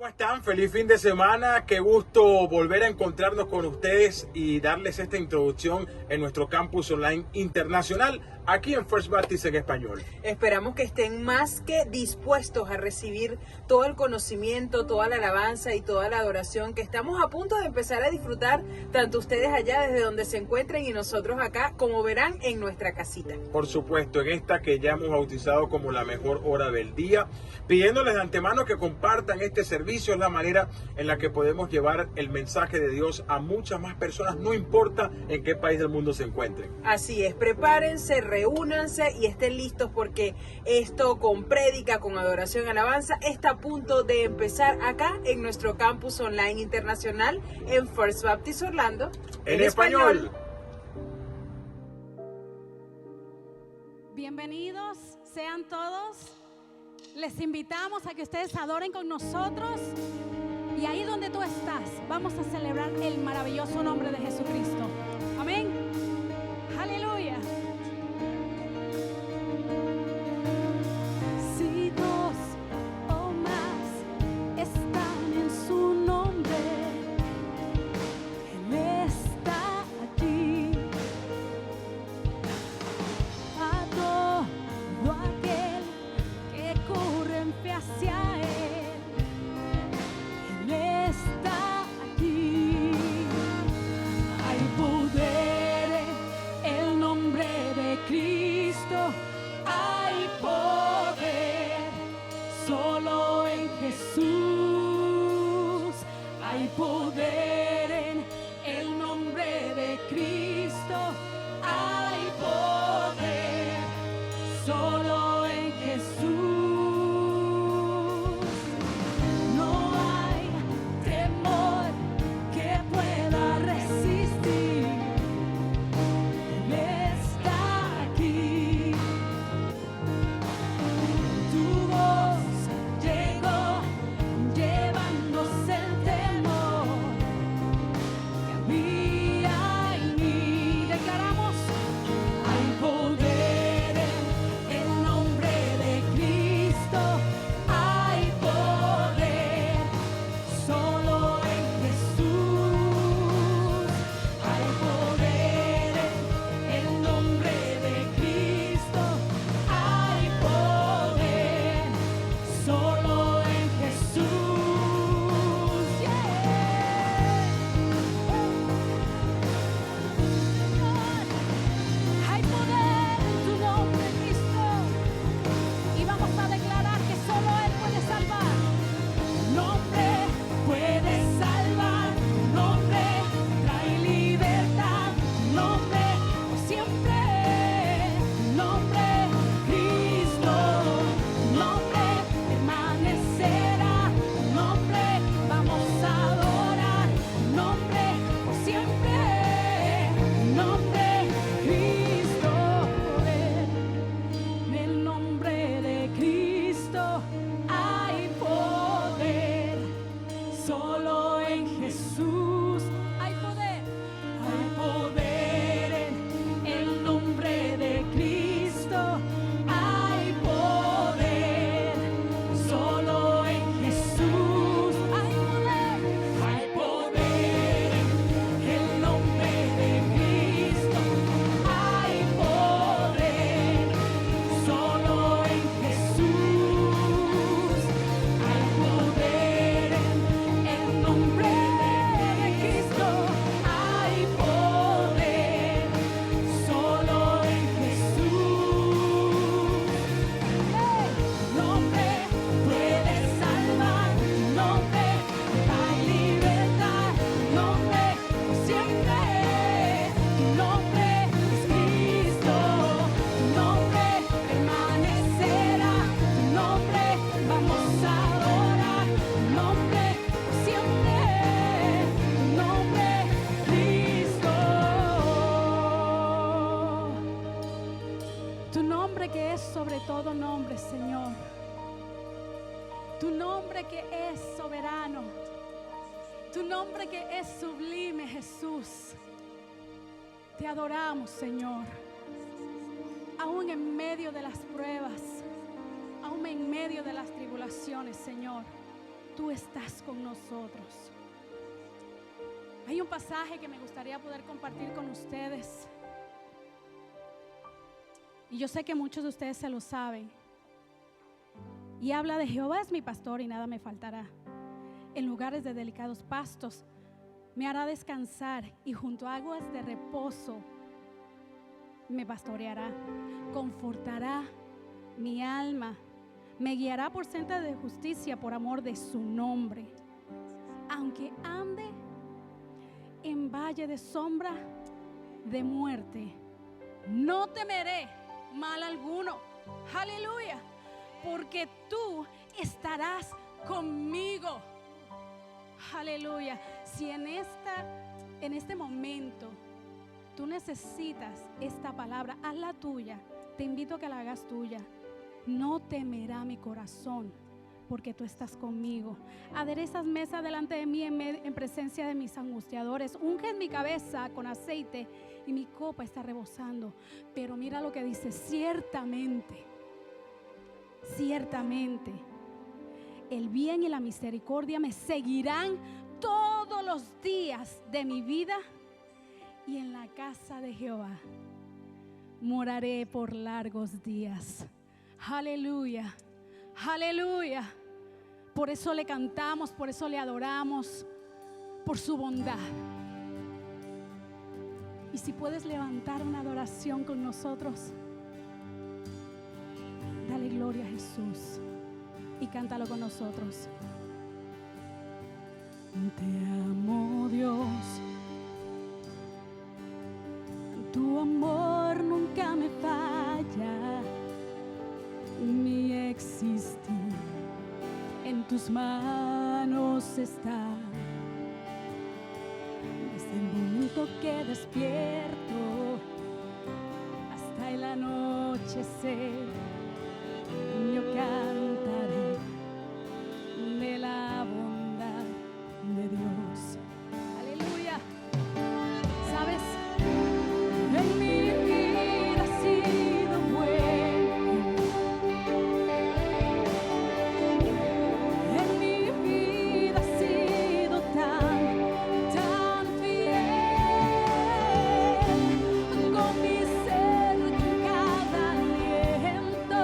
¿Cómo están? Feliz fin de semana. Qué gusto volver a encontrarnos con ustedes y darles esta introducción en nuestro campus online internacional aquí en First Baptist en español. Esperamos que estén más que dispuestos a recibir todo el conocimiento, toda la alabanza y toda la adoración que estamos a punto de empezar a disfrutar, tanto ustedes allá desde donde se encuentren y nosotros acá, como verán, en nuestra casita. Por supuesto, en esta que ya hemos bautizado como la mejor hora del día, pidiéndoles de antemano que compartan este servicio. Es la manera en la que podemos llevar el mensaje de Dios a muchas más personas, no importa en qué país del mundo se encuentren. Así es, prepárense, reúnanse y estén listos porque esto con prédica, con adoración, alabanza, está a punto de empezar acá en nuestro campus online internacional en First Baptist Orlando. En español. Bienvenidos sean todos. Les invitamos a que ustedes adoren con nosotros. Y ahí donde tú estás, vamos a celebrar el maravilloso nombre de Jesucristo. Amén. Aleluya. Si dos o más están en su nombre, Él está aquí. A todo aquel que corre en fe hacia Él, Él está aquí. Hay poder en el nombre de Cristo, hay poder solo en Jesús. Hay poder en el nombre de Cristo, hay poder solo en Jesús. No hay temor que pueda resistir. Él está aquí. Tu voz llegó llevándose el temor que había en mí. Declaramos: hay poder en el nombre de Cristo, hay poder solo en Jesús. Hay poder en el nombre de Cristo, hay poder solo en Jesús. Hay poder en tu nombre, Cristo. Y vamos a declarar que solo Él puede salvar. Nombre puede salvar. Nombre trae libertad. Nombre por siempre. Nombre Cristo. Nombre permanecerá. Nombre vamos a adorar. Nombre por siempre. Nombre Cristo. En el nombre de Cristo hay poder. Solo en Jesús hay poder. Hay poder en el nombre de Cristo. Hay poder. Solo en Jesús hay poder. Hay poder en el nombre de Cristo. Hay poder. Solo en Jesús hay poder. En el nombre de Cristo hay poder. Solo en Jesús. Nombre puede salvar. Nombre da libertad. Nombre por siempre. Tu nombre es Cristo. Tu nombre permanecerá. Tu nombre vamos a adorar. Tu nombre por siempre. Tu nombre Cristo. Tu nombre que es sobre todo nombre, Señor. Tu nombre que es soberano. Tu nombre que es sublime, Jesús. Te adoramos, Señor. Aún en medio de las pruebas, aún en medio de las tribulaciones, Señor. tú estás con nosotros. Hay un pasaje que me gustaría poder compartir con ustedes. Y yo sé que muchos de ustedes se lo saben. Y habla de: Jehová es mi pastor y nada me faltará. En lugares de delicados pastos me hará descansar, y junto a aguas de reposo me pastoreará. Confortará mi alma. Me guiará por sendas de justicia por amor de su nombre. Aunque ande en valle de sombra de muerte, no temeré mal alguno. Aleluya. Porque tú estarás conmigo. Aleluya. Si en este momento tú necesitas esta palabra, hazla tuya. Te invito a que la hagas tuya. No temerá mi corazón, porque tú estás conmigo. Aderezas mesa delante de mí en presencia de mis angustiadores. Unges mi cabeza con aceite y mi copa está rebosando. Pero mira lo que dice: ciertamente, ciertamente, el bien y la misericordia me seguirán todos los días de mi vida, y en la casa de Jehová moraré por largos días. Aleluya, aleluya. Por eso le cantamos, por eso le adoramos, por su bondad. Y si puedes levantar una adoración con nosotros, dale gloria a Jesús y cántalo con nosotros. Te amo, Dios, tu amor nunca me falla. Mi existir en tus manos está. Desde el momento que despierto hasta el anochecer, yo cantaré de la bondad de Dios. Aleluya. ¿Sabes? En mi vida ha sido bueno. En mi vida ha sido tan fiel. Con mi ser, con cada aliento,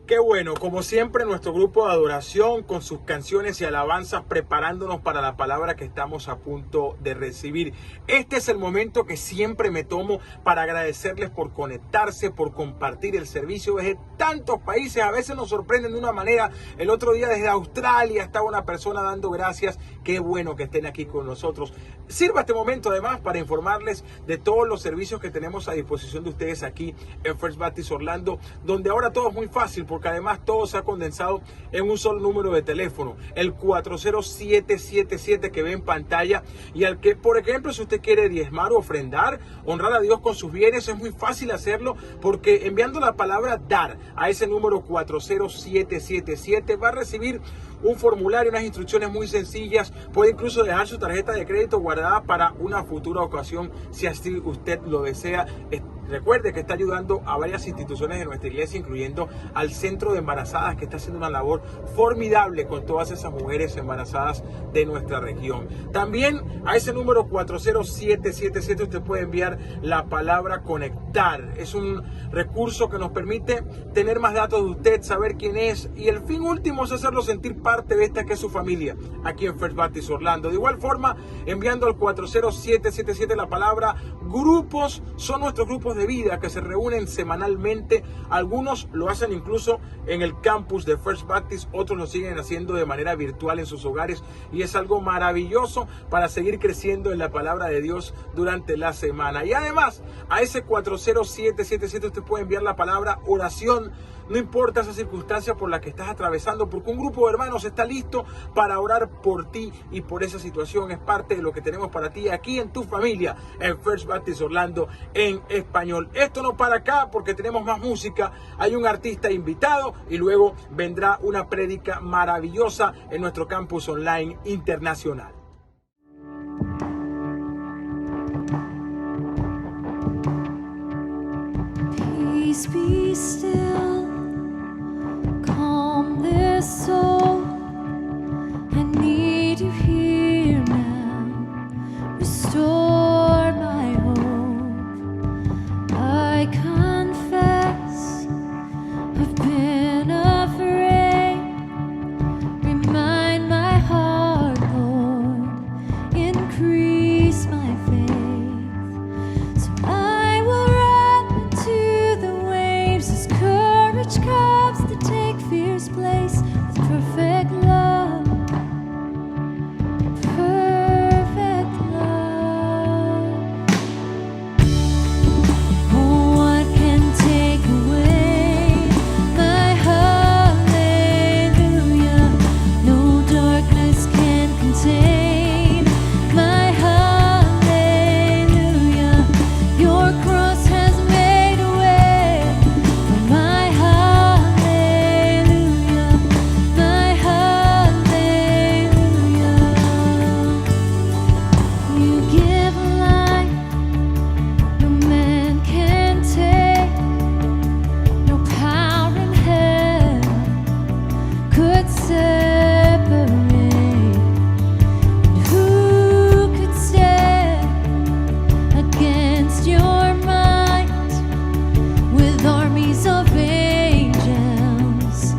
Qué bueno, como siempre nuestro grupo de adoración con sus canciones y alabanzas preparándonos para la palabra que estamos a punto de recibir. Este es el momento que siempre me tomo para agradecerles por conectarse, por compartir el servicio desde tantos países. A veces nos sorprenden de una manera. El otro día desde Australia estaba una persona dando gracias. Qué bueno que estén aquí con nosotros. Sirva este momento además para informarles de todos los servicios que tenemos a disposición de ustedes aquí en First Baptist Orlando, donde ahora todo es muy fácil porque además todo se ha condensado en un solo número de teléfono, el 40777 que ve en pantalla, y al que, por ejemplo, si usted quiere diezmar o ofrendar, honrar a Dios con sus bienes, es muy fácil hacerlo porque enviando la palabra dar a ese número 40777 va a recibir un formulario, unas instrucciones muy sencillas. Puede incluso dejar su tarjeta de crédito guardada para una futura ocasión si así usted lo desea. Recuerde que está ayudando a varias instituciones de nuestra iglesia, incluyendo al Centro de Embarazadas, que está haciendo una labor formidable con todas esas mujeres embarazadas de nuestra región. También a ese número 40777 usted puede enviar la palabra conectar. Es un recurso que nos permite tener más datos de usted, saber quién es, y el fin último es hacerlo sentir parte de esta que es su familia aquí en First Baptist Orlando. De igual forma, enviando al 40777 la palabra grupos. Son nuestros grupos de vida que se reúnen semanalmente. Algunos lo hacen incluso en el campus de First Baptist, otros lo siguen haciendo de manera virtual en sus hogares, y es algo maravilloso para seguir creciendo en la palabra de Dios durante la semana. Y además, a ese 40777 usted puede enviar la palabra oración. No importa esa circunstancia por la que estás atravesando, porque un grupo de hermanos está listo para orar por ti y por esa situación. Es parte de lo que tenemos para ti aquí en tu familia en First Baptist Orlando en español. Esto no para acá porque tenemos más música. Hay un artista invitado y luego vendrá una prédica maravillosa en nuestro campus online internacional. Peace be still. Calm this soul. I need you here now. Restore my hope. I confess I've been afraid. Remind my heart, Lord. Increase my faith. So I will run into the waves as courage comes to take fear's place with perfect love. Perfect love. Oh, what can take away my hallelujah? No darkness can contain my hallelujah. Your cross has made a way for my hallelujah. My hallelujah. You give life, no man can take. No power in hell could separate. And who could stand against your might with armies of angels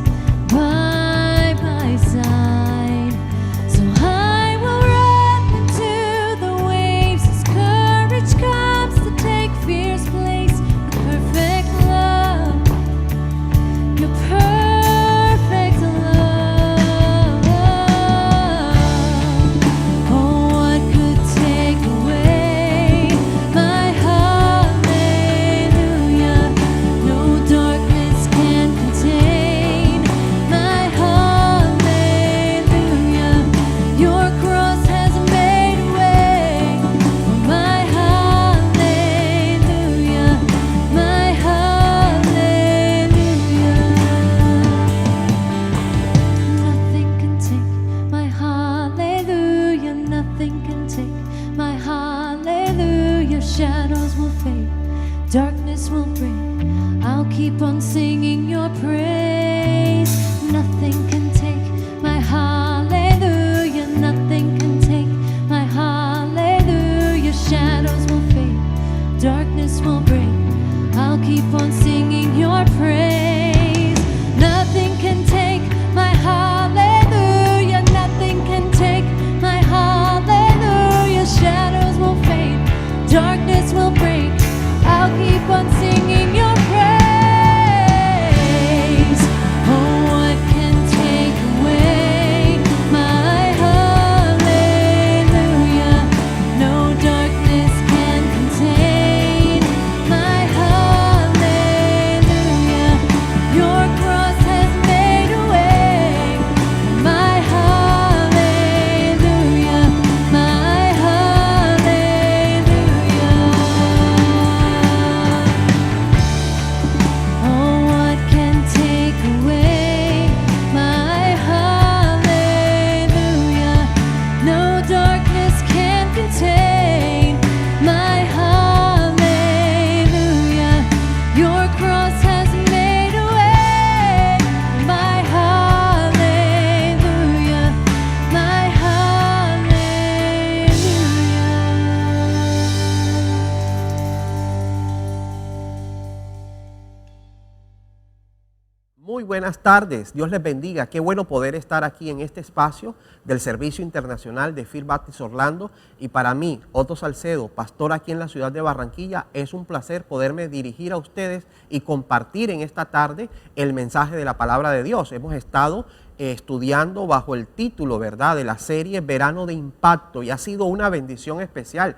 by my side? So I will run into the waves as courage comes to take fear's place with perfect love. Your perfect love. Oh, what could take away my hallelujah? No darkness can contain my hallelujah. Your cross has made a way for my hallelujah. My hallelujah. Nothing can take my hallelujah. Nothing can take my hallelujah. Shadows will fade, darkness will break. I'll keep on singing your praise. Nothing can take my hallelujah. Nothing can take my hallelujah. Shadows will fade, darkness will break. I'll keep on singing your praise. Nothing can take my hallelujah. Nothing can take my hallelujah. Shadows will fade, darkness will break. I'll keep on singing your praise. Oh, what can take away my hallelujah? No darkness can contain my hallelujah. Your cross has made a way. My hallelujah, my hallelujah. Oh, what can take away my hallelujah? No darkness can contain my hallelujah. Your cross has made a way. My hallelujah, my hallelujah. Muy buenas tardes, Dios les bendiga. Qué bueno poder estar aquí en este espacio del Servicio Internacional de First Baptist Orlando. Y para mí, Otto Salcedo, pastor aquí en la ciudad de Barranquilla, es un placer poderme dirigir a ustedes y compartir en esta tarde el mensaje de la palabra de Dios. Hemos estado estudiando bajo el título, ¿verdad?, de la serie Verano de Impacto, y ha sido una bendición especial.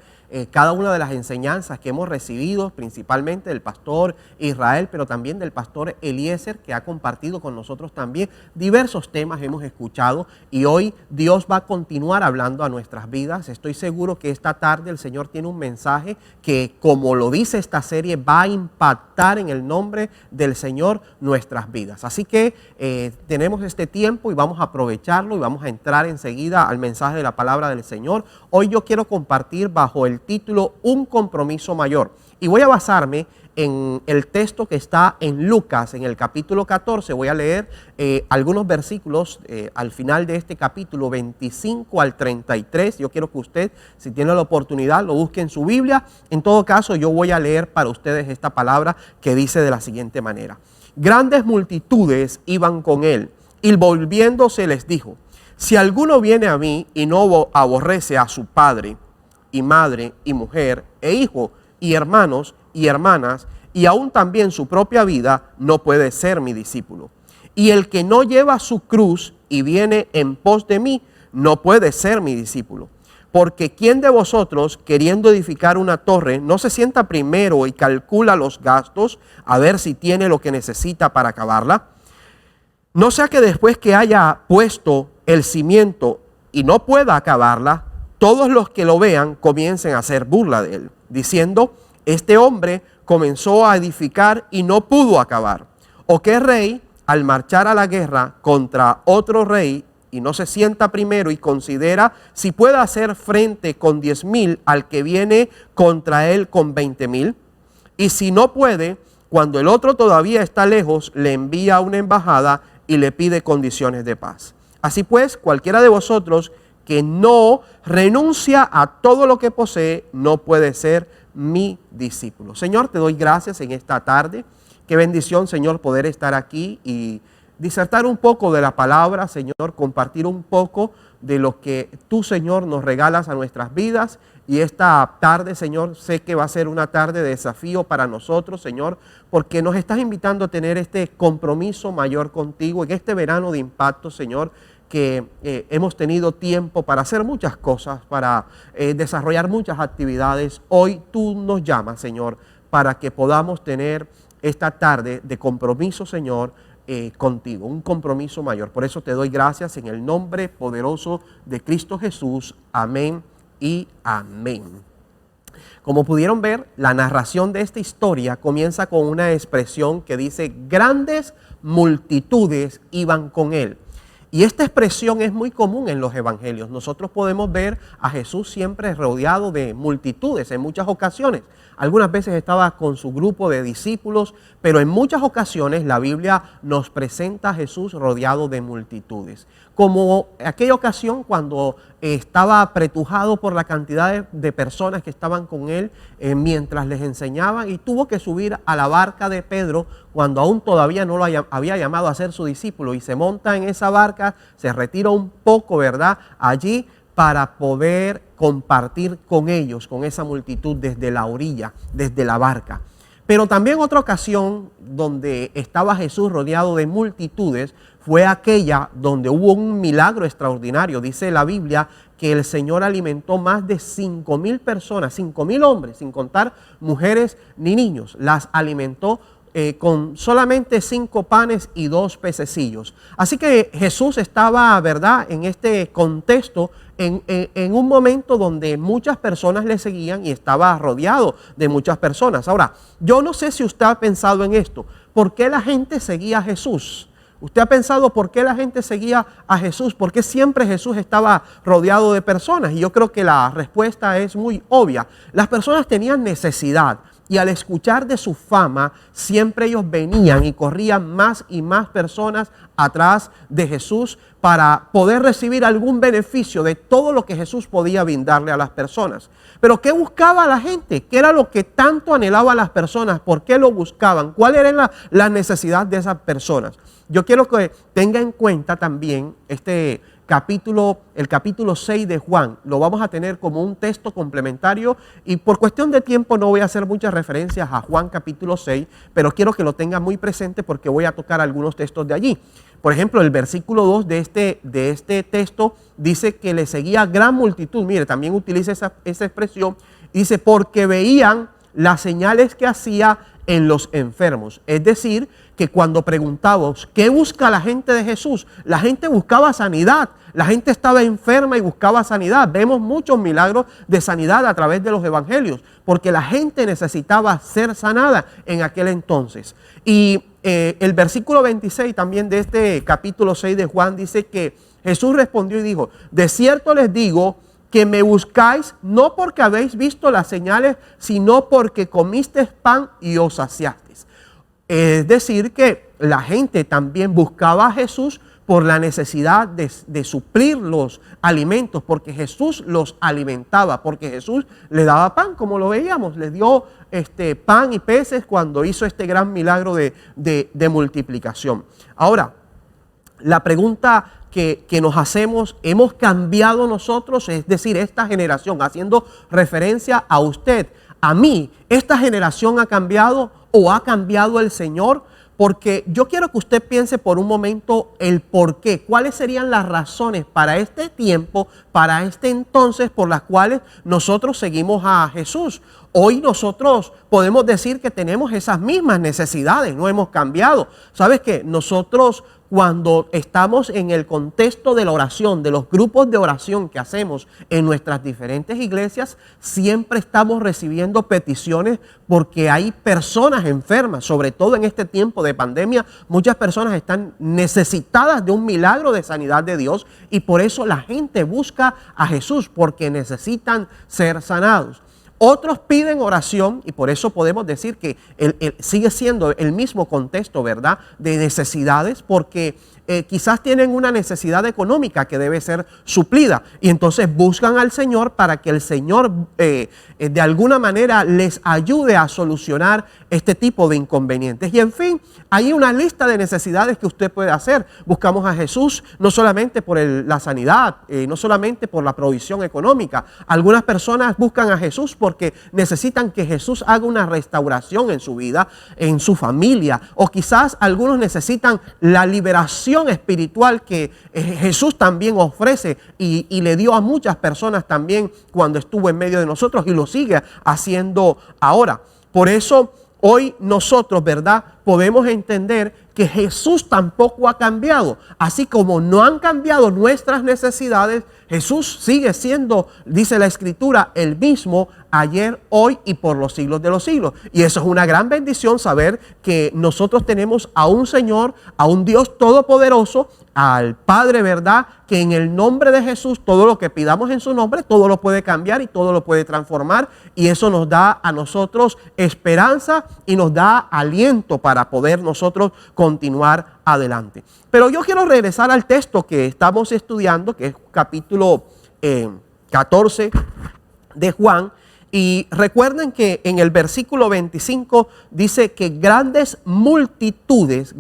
Cada una de las enseñanzas que hemos recibido, principalmente del pastor Israel, pero también del pastor Eliezer, que ha compartido con nosotros también diversos temas hemos escuchado, y hoy Dios va a continuar hablando a nuestras vidas. Estoy seguro que esta tarde el Señor tiene un mensaje que, como lo dice esta serie, va a impactar en el nombre del Señor nuestras vidas. Así que tenemos este tiempo y vamos a aprovecharlo y vamos a entrar enseguida al mensaje de la palabra del Señor. Hoy yo quiero compartir bajo el título Un compromiso mayor, y voy a basarme en el texto que está en Lucas, en el capítulo 14. Voy a leer algunos versículos al final de este capítulo, 25 al 33. Yo quiero que usted, si tiene la oportunidad, lo busque en su Biblia. En todo caso, yo voy a leer para ustedes esta palabra que dice de la siguiente manera: grandes multitudes iban con él, y volviéndose les dijo: si alguno viene a mí y no aborrece a su padre y madre y mujer e hijo y hermanos y hermanas, y aún también su propia vida, no puede ser mi discípulo. Y el que no lleva su cruz y viene en pos de mí, no puede ser mi discípulo. Porque ¿quién de vosotros, queriendo edificar una torre, no se sienta primero y calcula los gastos a ver si tiene lo que necesita para acabarla? No sea que después que haya puesto el cimiento y no pueda acabarla, todos los que lo vean comiencen a hacer burla de él, diciendo: este hombre comenzó a edificar y no pudo acabar. ¿O qué rey, al marchar a la guerra contra otro rey, y no se sienta primero y considera si puede hacer frente con 10,000 al que viene contra él con 20,000? Y si no puede, cuando el otro todavía está lejos, le envía una embajada y le pide condiciones de paz. Así pues, cualquiera de vosotros que no renuncia a todo lo que posee, no puede ser mi discípulo. Señor, te doy gracias en esta tarde. Qué bendición, Señor, poder estar aquí y disertar un poco de la palabra, Señor, compartir un poco de lo que tú, Señor, nos regalas a nuestras vidas. Y esta tarde, Señor, sé que va a ser una tarde de desafío para nosotros, Señor, porque nos estás invitando a tener este compromiso mayor contigo en este verano de impacto, Señor, que hemos tenido tiempo para hacer muchas cosas, para desarrollar muchas actividades. Hoy tú nos llamas, Señor, para que podamos tener esta tarde de compromiso, Señor, contigo, un compromiso mayor. Por eso te doy gracias en el nombre poderoso de Cristo Jesús. Amén y amén. Como pudieron ver, la narración de esta historia comienza con una expresión que dice: grandes multitudes iban con él. Y esta expresión es muy común en los evangelios. Nosotros podemos ver a Jesús siempre rodeado de multitudes en muchas ocasiones. Algunas veces estaba con su grupo de discípulos, pero en muchas ocasiones la Biblia nos presenta a Jesús rodeado de multitudes. como aquella ocasión cuando estaba apretujado por la cantidad de personas que estaban con él mientras les enseñaba, y tuvo que subir a la barca de Pedro cuando aún todavía no lo había llamado a ser su discípulo, y se monta en esa barca, se retira un poco, ¿verdad?, allí para poder compartir con ellos, con esa multitud desde la orilla, desde la barca. Pero también otra ocasión donde estaba Jesús rodeado de multitudes fue aquella donde hubo un milagro extraordinario. Dice la Biblia que el Señor alimentó más de 5,000 personas, 5,000 hombres, sin contar mujeres ni niños. Las alimentó con solamente 5 panes y 2 pececillos. Así que Jesús estaba, ¿verdad?, en este contexto, en un momento donde muchas personas le seguían y estaba rodeado de muchas personas. Ahora, yo no sé si usted ha pensado en esto. ¿Por qué la gente seguía a Jesús? ¿Usted ha pensado por qué la gente seguía a Jesús? ¿Por qué siempre Jesús estaba rodeado de personas? Y yo creo que la respuesta es muy obvia. Las personas tenían necesidad. Y al escuchar de su fama, siempre ellos venían y corrían más y más personas atrás de Jesús para poder recibir algún beneficio de todo lo que Jesús podía brindarle a las personas. Pero ¿qué buscaba la gente? ¿Qué era lo que tanto anhelaban las personas? ¿Por qué lo buscaban? ¿Cuál era la necesidad de esas personas? Yo quiero que tenga en cuenta también el capítulo 6 de Juan. Lo vamos a tener como un texto complementario, y por cuestión de tiempo no voy a hacer muchas referencias a Juan capítulo 6, pero quiero que lo tenga muy presente porque voy a tocar algunos textos de allí. Por ejemplo, el versículo 2 de este texto dice que le seguía gran multitud. Mire, también utiliza esa expresión. Dice, porque veían las señales que hacía en los enfermos. Es decir, que cuando preguntábamos, ¿qué busca la gente de Jesús? La gente buscaba sanidad. La gente estaba enferma y buscaba sanidad. Vemos muchos milagros de sanidad a través de los evangelios, porque la gente necesitaba ser sanada en aquel entonces. Y el versículo 26 también de este capítulo 6 de Juan dice que Jesús respondió y dijo, de cierto les digo que me buscáis no porque habéis visto las señales, sino porque comisteis pan y os saciasteis. Es decir, que la gente también buscaba a Jesús por la necesidad de suplir los alimentos, porque Jesús los alimentaba, porque Jesús le daba pan, como lo veíamos, le dio pan y peces cuando hizo este gran milagro de multiplicación. Ahora, la pregunta que nos hacemos, ¿hemos cambiado nosotros? Es decir, esta generación, haciendo referencia a usted, a mí, ¿esta generación ha cambiado o ha cambiado el Señor? Porque yo quiero que usted piense por un momento el por qué, cuáles serían las razones para este tiempo, para este entonces, por las cuales nosotros seguimos a Jesús. Hoy nosotros podemos decir que tenemos esas mismas necesidades, no hemos cambiado. ¿Sabes qué? Nosotros, cuando estamos en el contexto de la oración, de los grupos de oración que hacemos en nuestras diferentes iglesias, siempre estamos recibiendo peticiones porque hay personas enfermas, sobre todo en este tiempo de pandemia. Muchas personas están necesitadas de un milagro de sanidad de Dios, y por eso la gente busca a Jesús, porque necesitan ser sanados. Otros piden oración, y por eso podemos decir que sigue siendo el mismo contexto, ¿verdad?, de necesidades, porque quizás tienen una necesidad económica que debe ser suplida, y entonces buscan al Señor para que el Señor de alguna manera les ayude a solucionar este tipo de inconvenientes. Y en fin, hay una lista de necesidades que usted puede hacer. Buscamos a Jesús no solamente por la sanidad, no solamente por la provisión económica. Algunas personas buscan a Jesús porque necesitan que Jesús haga una restauración en su vida, en su familia, o quizás algunos necesitan la liberación espiritual que Jesús también ofrece y le dio a muchas personas también cuando estuvo en medio de nosotros, y lo sigue haciendo ahora. Por eso hoy nosotros, ¿verdad?, podemos entender que Jesús tampoco ha cambiado. Así como no han cambiado nuestras necesidades, Jesús sigue siendo, dice la Escritura, el mismo ayer, hoy y por los siglos de los siglos. Y eso es una gran bendición, saber que nosotros tenemos a un Señor, a un Dios todopoderoso, al Padre, ¿verdad?, que en el nombre de Jesús, todo lo que pidamos en su nombre, todo lo puede cambiar y todo lo puede transformar. Y eso nos da a nosotros esperanza y nos da aliento para para poder nosotros continuar adelante. Pero yo quiero regresar al texto que estamos estudiando, que es capítulo 14 de Juan. Y recuerden que en el versículo 25 dice que grandes multitudes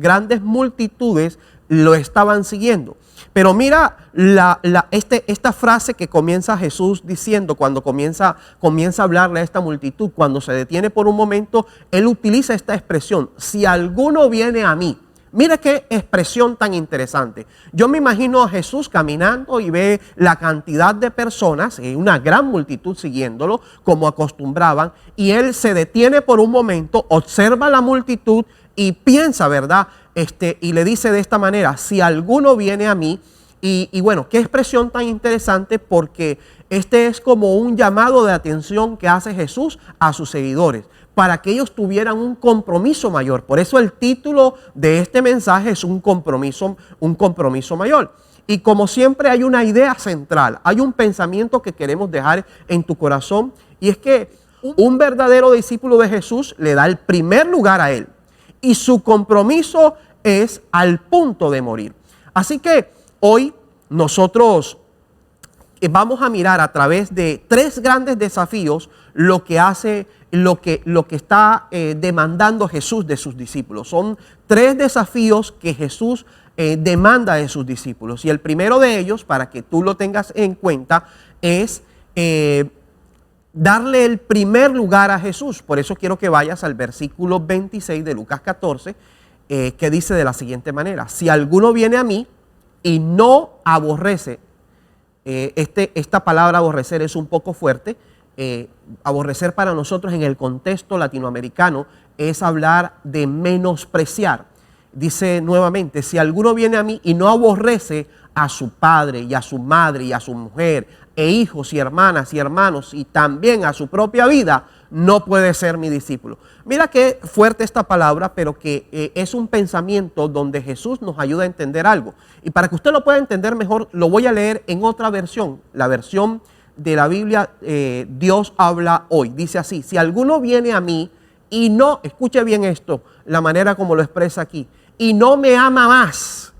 lo estaban siguiendo. Pero mira esta frase que comienza Jesús diciendo cuando comienza a hablarle a esta multitud. Cuando se detiene por un momento, Él utiliza esta expresión: si alguno viene a mí. Mira qué expresión tan interesante. Yo me imagino a Jesús caminando y ve la cantidad de personas, una gran multitud siguiéndolo, como acostumbraban, y Él se detiene por un momento, observa la multitud y piensa, ¿verdad? Y le dice de esta manera: si alguno viene a mí. Y bueno, qué expresión tan interesante, porque este es como un llamado de atención que hace Jesús a sus seguidores, para que ellos tuvieran un compromiso mayor. Por eso el título de este mensaje es un compromiso mayor. Y como siempre hay una idea central, hay un pensamiento que queremos dejar en tu corazón, y es que un verdadero discípulo de Jesús le da el primer lugar a Él, y su compromiso es al punto de morir. Así que hoy nosotros vamos a mirar a través de tres grandes desafíos lo que está demandando Jesús de sus discípulos. Son tres desafíos que Jesús demanda de sus discípulos. Y el primero de ellos, para que tú lo tengas en cuenta, es darle el primer lugar a Jesús. Por eso quiero que vayas al versículo 26 de Lucas 14, que dice de la siguiente manera: si alguno viene a mí y no aborrece, esta palabra aborrecer es un poco fuerte. Aborrecer para nosotros en el contexto latinoamericano es hablar de menospreciar. Dice nuevamente: si alguno viene a mí y no aborrece a su padre y a su madre y a su mujer e hijos y hermanas y hermanos y también a su propia vida, no puede ser mi discípulo. Mira qué fuerte esta palabra, pero que es un pensamiento donde Jesús nos ayuda a entender algo. Y para que usted lo pueda entender mejor, lo voy a leer en otra versión, la versión de la Biblia Dios habla hoy. Dice así: si alguno viene a mí y no, escuche bien esto, la manera como lo expresa aquí, y no me ama más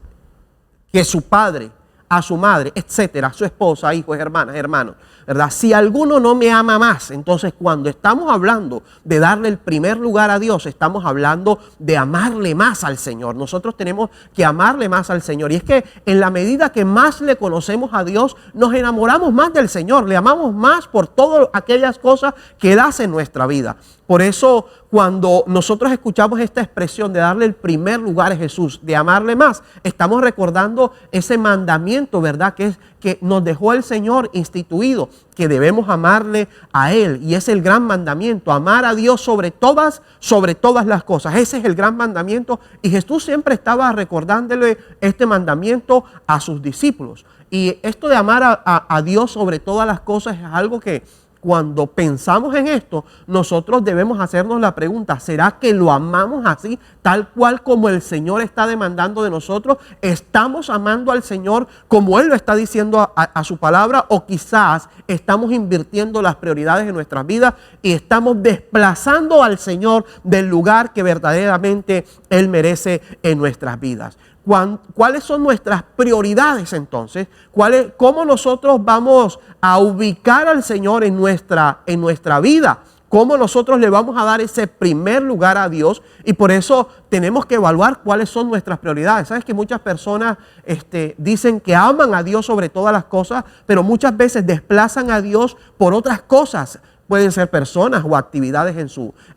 que su padre, a su madre, etcétera, su esposa, hijos, hermanas, hermanos, ¿verdad? Si alguno no me ama más, entonces cuando estamos hablando de darle el primer lugar a Dios, estamos hablando de amarle más al Señor. Nosotros tenemos que amarle más al Señor. Y es que en la medida que más le conocemos a Dios, nos enamoramos más del Señor, le amamos más por todas aquellas cosas que Él hace en nuestra vida. Por eso, cuando nosotros escuchamos esta expresión de darle el primer lugar a Jesús, de amarle más, estamos recordando ese mandamiento, ¿verdad? Que nos dejó el Señor instituido, que debemos amarle a Él. Y es el gran mandamiento: amar a Dios sobre todas las cosas. Ese es el gran mandamiento. Y Jesús siempre estaba recordándole este mandamiento a sus discípulos. Y esto de amar a Dios sobre todas las cosas es algo que, cuando pensamos en esto, nosotros debemos hacernos la pregunta: ¿será que lo amamos así, tal cual como el Señor está demandando de nosotros? ¿Estamos amando al Señor como Él lo está diciendo a su palabra? ¿O quizás estamos invirtiendo las prioridades de nuestras vidas y estamos desplazando al Señor del lugar que verdaderamente Él merece en nuestras vidas? ¿Cuáles son nuestras prioridades entonces? ¿Cómo nosotros vamos a ubicar al Señor en nuestra vida? ¿Cómo nosotros le vamos a dar ese primer lugar a Dios? Y por eso tenemos que evaluar cuáles son nuestras prioridades. Sabes que muchas personas dicen que aman a Dios sobre todas las cosas, pero muchas veces desplazan a Dios por otras cosas. Pueden ser personas o actividades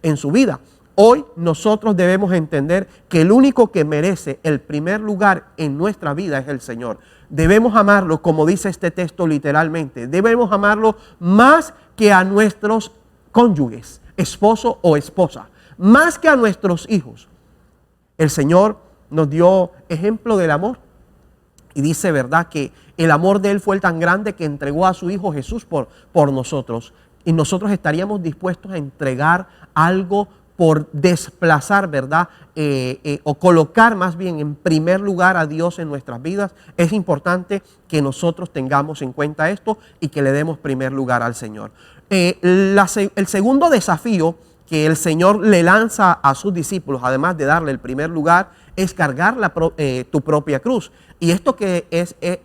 en su vida. Hoy nosotros debemos entender que el único que merece el primer lugar en nuestra vida es el Señor. Debemos amarlo, como dice este texto literalmente. Debemos amarlo más que a nuestros cónyuges, esposo o esposa, más que a nuestros hijos. El Señor nos dio ejemplo del amor y dice, ¿verdad?, que el amor de Él fue tan grande que entregó a su Hijo Jesús por nosotros. Y nosotros estaríamos dispuestos a entregar algo por desplazar, ¿verdad? O colocar más bien en primer lugar a Dios en nuestras vidas. Es importante que nosotros tengamos en cuenta esto y que le demos primer lugar al Señor. El segundo desafío que el Señor le lanza a sus discípulos, además de darle el primer lugar, es cargar tu propia cruz. Y esto que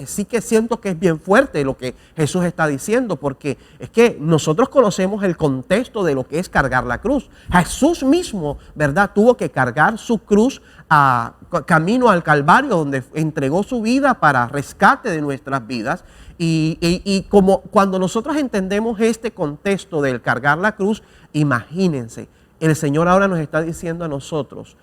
sí que siento que es bien fuerte lo que Jesús está diciendo, porque es que nosotros conocemos el contexto de lo que es cargar la cruz. Jesús mismo, ¿verdad?, tuvo que cargar su cruz camino al Calvario, donde entregó su vida para rescate de nuestras vidas. Y como cuando nosotros entendemos este contexto del cargar la cruz, imagínense, el Señor ahora nos está diciendo a nosotros,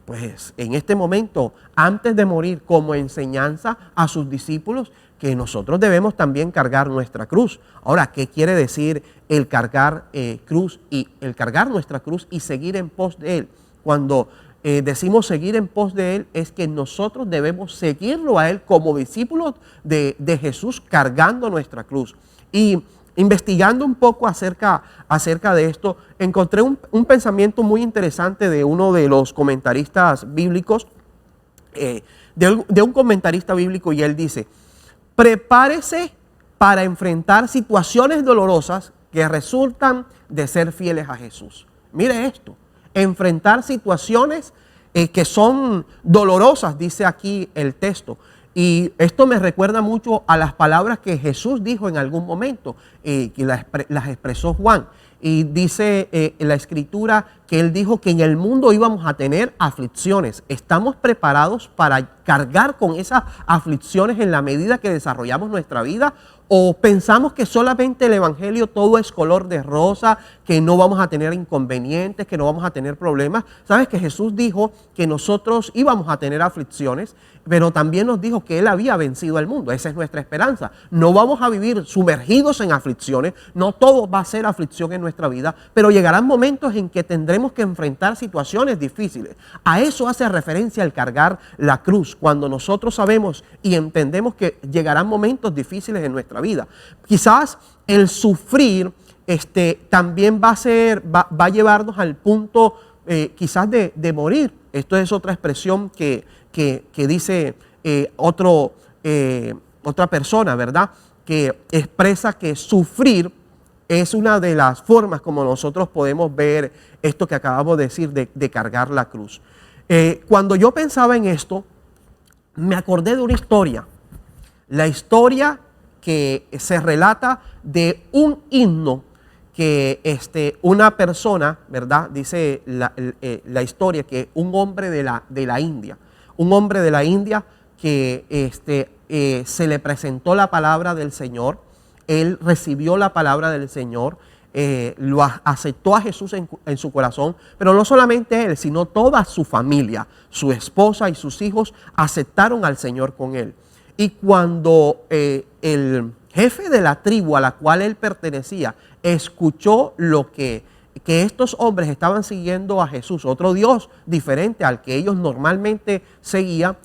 pues en este momento, antes de morir, como enseñanza a sus discípulos, que nosotros debemos también cargar nuestra cruz. Ahora, ¿qué quiere decir el cargar el cargar nuestra cruz y seguir en pos de Él? Cuando decimos seguir en pos de Él, es que nosotros debemos seguirlo a Él como discípulos de Jesús, cargando nuestra cruz. Y investigando un poco acerca de esto, encontré un pensamiento muy interesante de uno de los comentaristas bíblicos, de un comentarista bíblico, y él dice: prepárese para enfrentar situaciones dolorosas que resultan de ser fieles a Jesús. Mire esto, enfrentar situaciones que son dolorosas, dice aquí el texto. Y esto me recuerda mucho a las palabras que Jesús dijo en algún momento, que las expresó Juan. Y dice la Escritura que Él dijo que en el mundo íbamos a tener aflicciones. ¿Estamos preparados para cargar con esas aflicciones en la medida que desarrollamos nuestra vida? ¿O pensamos que solamente el Evangelio todo es color de rosa, que no vamos a tener inconvenientes, que no vamos a tener problemas? ¿Sabes que Jesús dijo que nosotros íbamos a tener aflicciones, pero también nos dijo que Él había vencido al mundo? Esa es nuestra esperanza. No vamos a vivir sumergidos en aflicciones, no todo va a ser aflicción en nuestra vida, pero llegarán momentos en que tendremos que enfrentar situaciones difíciles. A eso hace referencia el cargar la cruz, cuando nosotros sabemos y entendemos que llegarán momentos difíciles en nuestra vida. Quizás el sufrir también va a llevarnos al punto quizás de morir. Esto es otra expresión que dice otra persona, ¿verdad?, que expresa que sufrir es una de las formas como nosotros podemos ver esto que acabamos de decir de cargar la cruz. Cuando yo pensaba en esto, me acordé de una historia. La historia que se relata de un himno que una persona, ¿verdad?, dice la historia que un hombre de la India, que se le presentó la palabra del Señor, él recibió la palabra del Señor, lo aceptó a Jesús en su corazón, pero no solamente él, sino toda su familia, su esposa y sus hijos aceptaron al Señor con él. Y cuando el jefe de la tribu a la cual él pertenecía escuchó lo que estos hombres estaban siguiendo a Jesús, otro Dios diferente al que ellos normalmente seguían,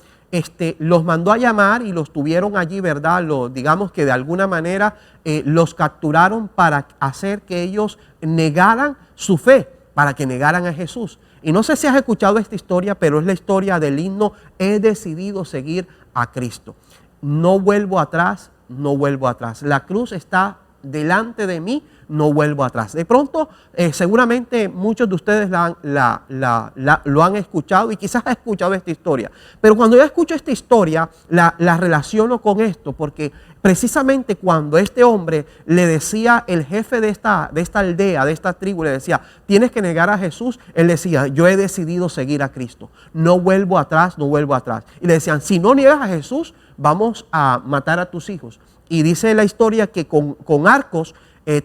los mandó a llamar y los tuvieron allí, ¿verdad? Digamos que de alguna manera los capturaron para hacer que ellos negaran su fe, para que negaran a Jesús. Y no sé si has escuchado esta historia, pero es la historia del himno He decidido seguir a Cristo. No vuelvo atrás, no vuelvo atrás. La cruz está delante de mí, no vuelvo atrás. De pronto, seguramente muchos de ustedes lo han escuchado y quizás han escuchado esta historia. Pero cuando yo escucho esta historia, la relaciono con esto, porque precisamente cuando este hombre le decía, el jefe de esta aldea, de esta tribu, le decía, tienes que negar a Jesús, él decía, yo he decidido seguir a Cristo. No vuelvo atrás, no vuelvo atrás. Y le decían, si no niegas a Jesús, vamos a matar a tus hijos. Y dice la historia que con arcos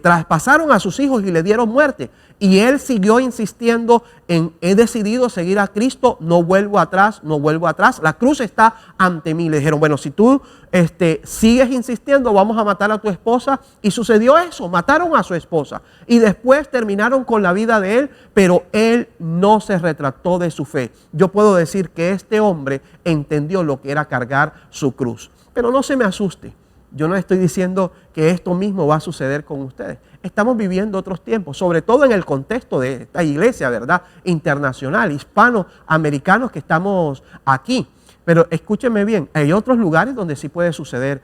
traspasaron a sus hijos y le dieron muerte. Y él siguió insistiendo en, he decidido seguir a Cristo, no vuelvo atrás, no vuelvo atrás. La cruz está ante mí. Le dijeron, bueno, si tú sigues insistiendo, vamos a matar a tu esposa. Y sucedió eso, mataron a su esposa. Y después terminaron con la vida de él, pero él no se retractó de su fe. Yo puedo decir que este hombre entendió lo que era cargar su cruz. Pero no se me asuste. Yo no estoy diciendo que esto mismo va a suceder con ustedes. Estamos viviendo otros tiempos, sobre todo en el contexto de esta iglesia, ¿verdad?, internacional, hispanoamericanos que estamos aquí. Pero escúchenme bien, hay otros lugares donde sí puede suceder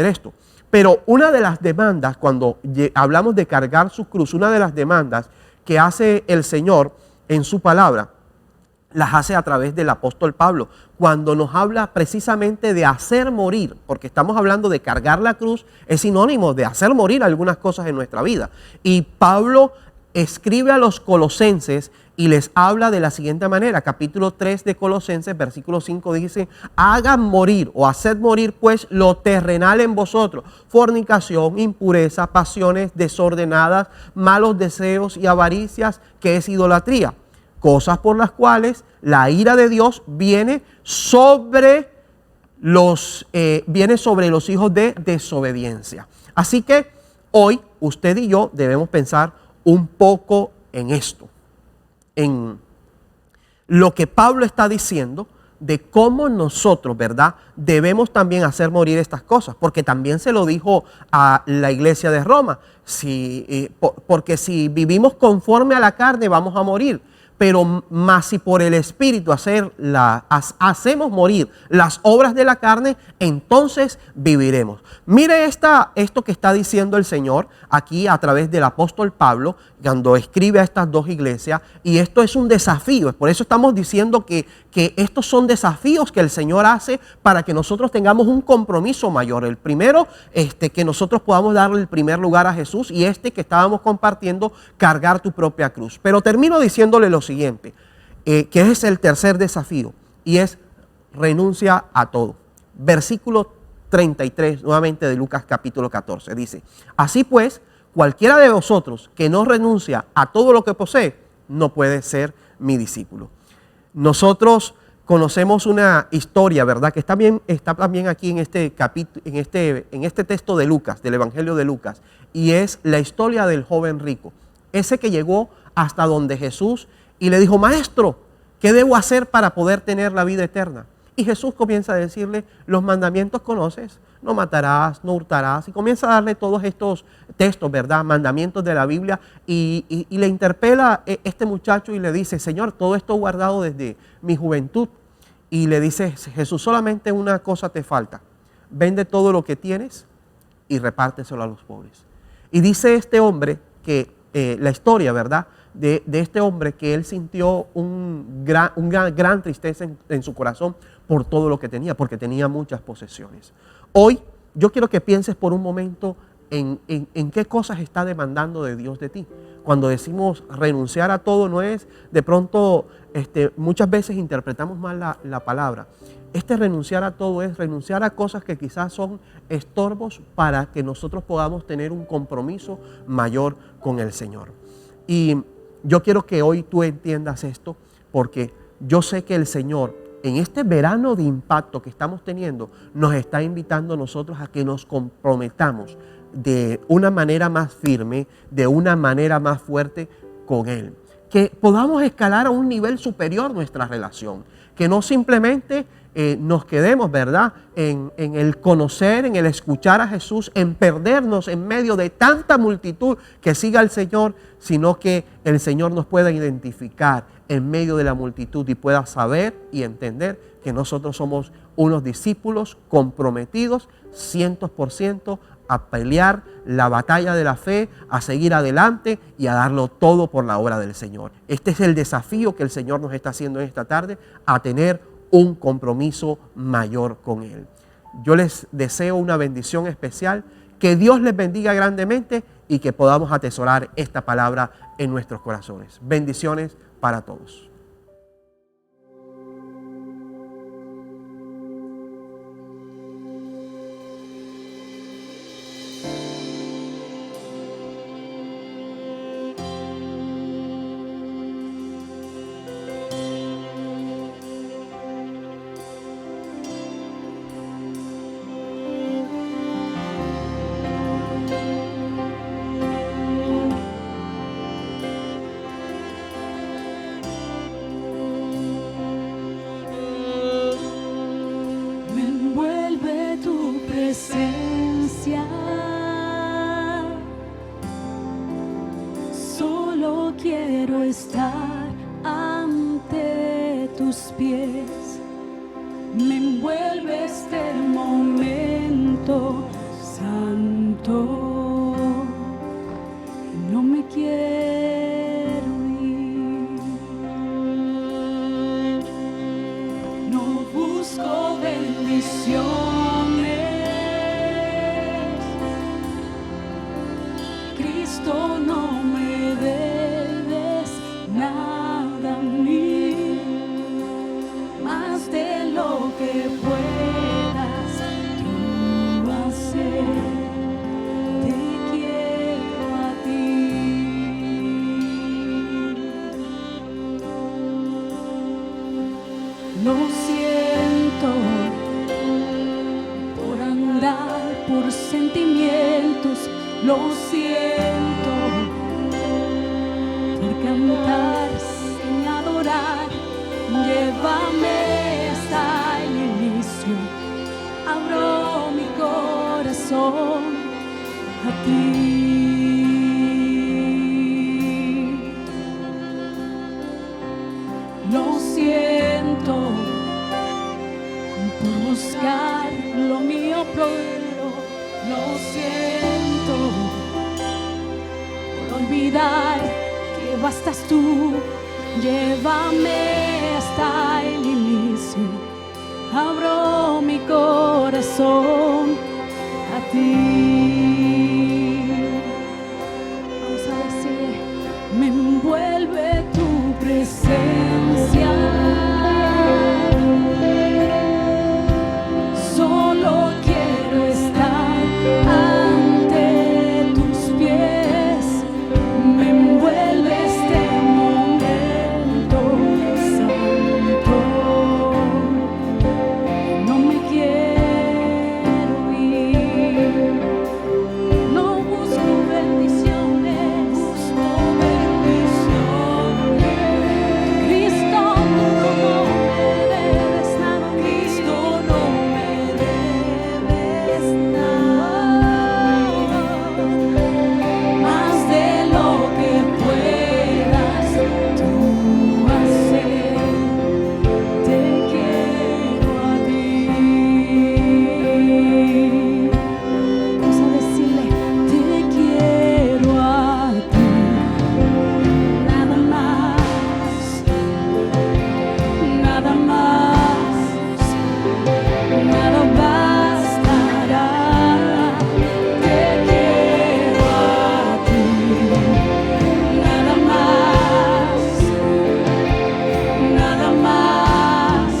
esto. Pero una de las demandas, cuando hablamos de cargar su cruz, una de las demandas que hace el Señor en su palabra, las hace a través del apóstol Pablo, cuando nos habla precisamente de hacer morir, porque estamos hablando de cargar la cruz, es sinónimo de hacer morir algunas cosas en nuestra vida. Y Pablo escribe a los colosenses y les habla de la siguiente manera. Capítulo 3 de Colosenses, versículo 5 dice: hagan morir o haced morir pues lo terrenal en vosotros: fornicación, impureza, pasiones desordenadas, malos deseos y avaricias, que es idolatría. Cosas por las cuales la ira de Dios viene sobre los hijos de desobediencia. Así que hoy usted y yo debemos pensar un poco en esto, en lo que Pablo está diciendo de cómo nosotros, ¿verdad?, debemos también hacer morir estas cosas, porque también se lo dijo a la iglesia de Roma, porque si vivimos conforme a la carne vamos a morir. Pero más si por el Espíritu hacemos morir las obras de la carne, entonces viviremos. Mire esto que está diciendo el Señor aquí a través del apóstol Pablo, cuando escribe a estas dos iglesias, y esto es un desafío. Por eso estamos diciendo que estos son desafíos que el Señor hace para que nosotros tengamos un compromiso mayor. El primero, que nosotros podamos darle el primer lugar a Jesús, y que estábamos compartiendo, cargar tu propia cruz. Pero termino diciéndole lo siguiente, que es el tercer desafío, y es renuncia a todo. Versículo 33, nuevamente de Lucas capítulo 14, dice: así pues, cualquiera de vosotros que no renuncia a todo lo que posee, no puede ser mi discípulo. Nosotros conocemos una historia, ¿verdad?, que está también aquí en este capítulo, en este texto de Lucas, del Evangelio de Lucas, y es la historia del joven rico, ese que llegó hasta donde Jesús y le dijo: maestro, ¿qué debo hacer para poder tener la vida eterna? Y Jesús comienza a decirle: los mandamientos conoces, no matarás, no hurtarás, y comienza a darle todos estos textos, ¿verdad?, mandamientos de la Biblia, y le interpela este muchacho y le dice: Señor, todo esto guardado desde mi juventud. Y le dice Jesús: solamente una cosa te falta, vende todo lo que tienes y repárteselo a los pobres. Y dice este hombre que la historia, ¿verdad?, de este hombre, que él sintió una gran tristeza en su corazón por todo lo que tenía, porque tenía muchas posesiones. Hoy yo quiero que pienses por un momento en qué cosas está demandando de Dios de ti. Cuando decimos renunciar a todo, no es de pronto, muchas veces interpretamos mal la palabra. Renunciar a todo es renunciar a cosas que quizás son estorbos para que nosotros podamos tener un compromiso mayor con el Señor. Y yo quiero que hoy tú entiendas esto, porque yo sé que el Señor, en este verano de impacto que estamos teniendo, nos está invitando a nosotros a que nos comprometamos de una manera más firme, de una manera más fuerte con Él. Que podamos escalar a un nivel superior nuestra relación. Que no simplemente nos quedemos, ¿verdad?, en el conocer, en el escuchar a Jesús, en perdernos en medio de tanta multitud que siga al Señor, sino que el Señor nos pueda identificar en medio de la multitud y pueda saber y entender que nosotros somos unos discípulos comprometidos 100% a pelear la batalla de la fe, a seguir adelante y a darlo todo por la obra del Señor. Este es el desafío que el Señor nos está haciendo en esta tarde, a tener un compromiso mayor con Él. Yo les deseo una bendición especial, que Dios les bendiga grandemente y que podamos atesorar esta palabra en nuestros corazones. Bendiciones para todos. Solo quiero estar ante tus pies. Me envuelve este momento santo. No me quiero Cristo, no me debes nada a mí, más de lo que puedas tú hacer. Te quiero a ti. Lo siento por andar por sentimientos, lo siento por cantar sin adorar. Llévame hasta el inicio, abro mi corazón a ti. Lo siento por buscar lo mío propio, lo siento por olvidar que bastas tú. Llévame hasta el inicio, abro mi corazón a ti. Vamos a decir, me envuelve tu presencia. Solo quiero estar ante tus pies. Me envuelve este momento santo. No me quiero ir. No busco bendiciones. Busco bendiciones. Cristo, tú no me debes nada. Cristo, no me debes nada. Más de lo que puedas tú hacer. Te quiero a ti. Vamos a decirle, te quiero a ti. Nada más, nada más, nada bastará. Te quiero a ti. Nada más, nada más,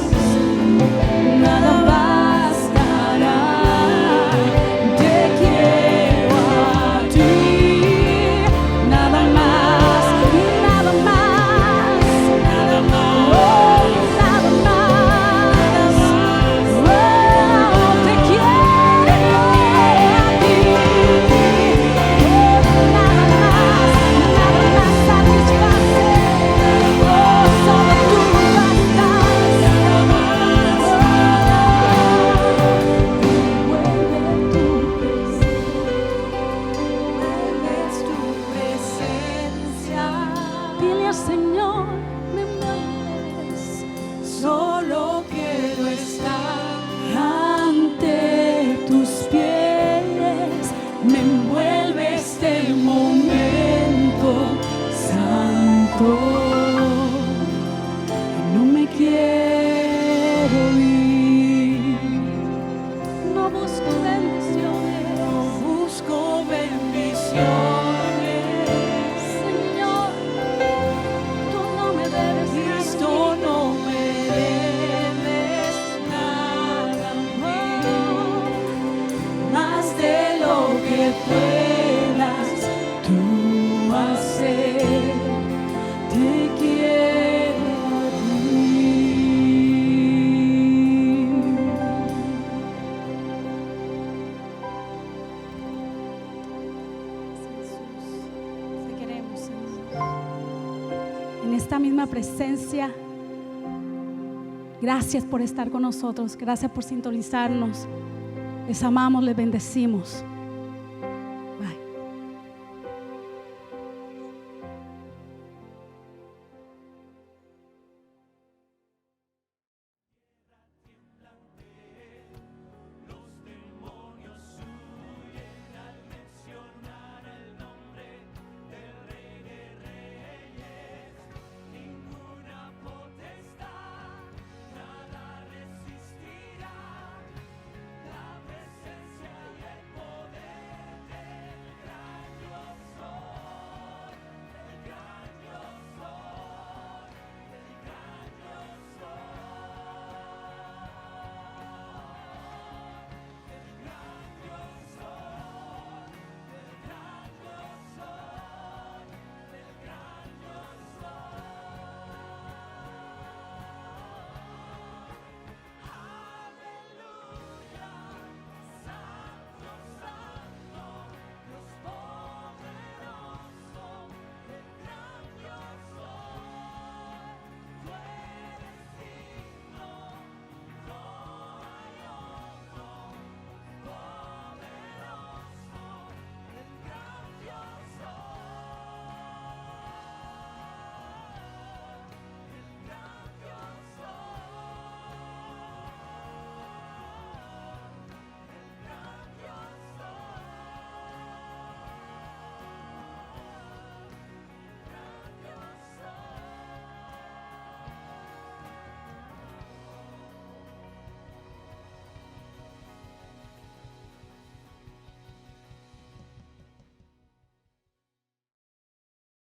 nada bastará. Te quiero a ti. Nada más, nada más, nada más, oh, nada más, oh, te quiero a ti. Nada más satisface, oh, solo tú bastas. Vuelves tu presencia. Dile al Señor, me envuelves. Solo quiero estar ante tus pies. Me envuelve este momento santo. No me quiero ir. No busco bendiciones. No busco bendiciones. Señor, tú no me debes nada. Cristo, no me debes nada a mí. Más de lo que puedas tú hacer. Te quiero a ti. Jesús, te queremos, Señor. En esta misma presencia, gracias por estar con nosotros, gracias por sintonizarnos. Les amamos, les bendecimos.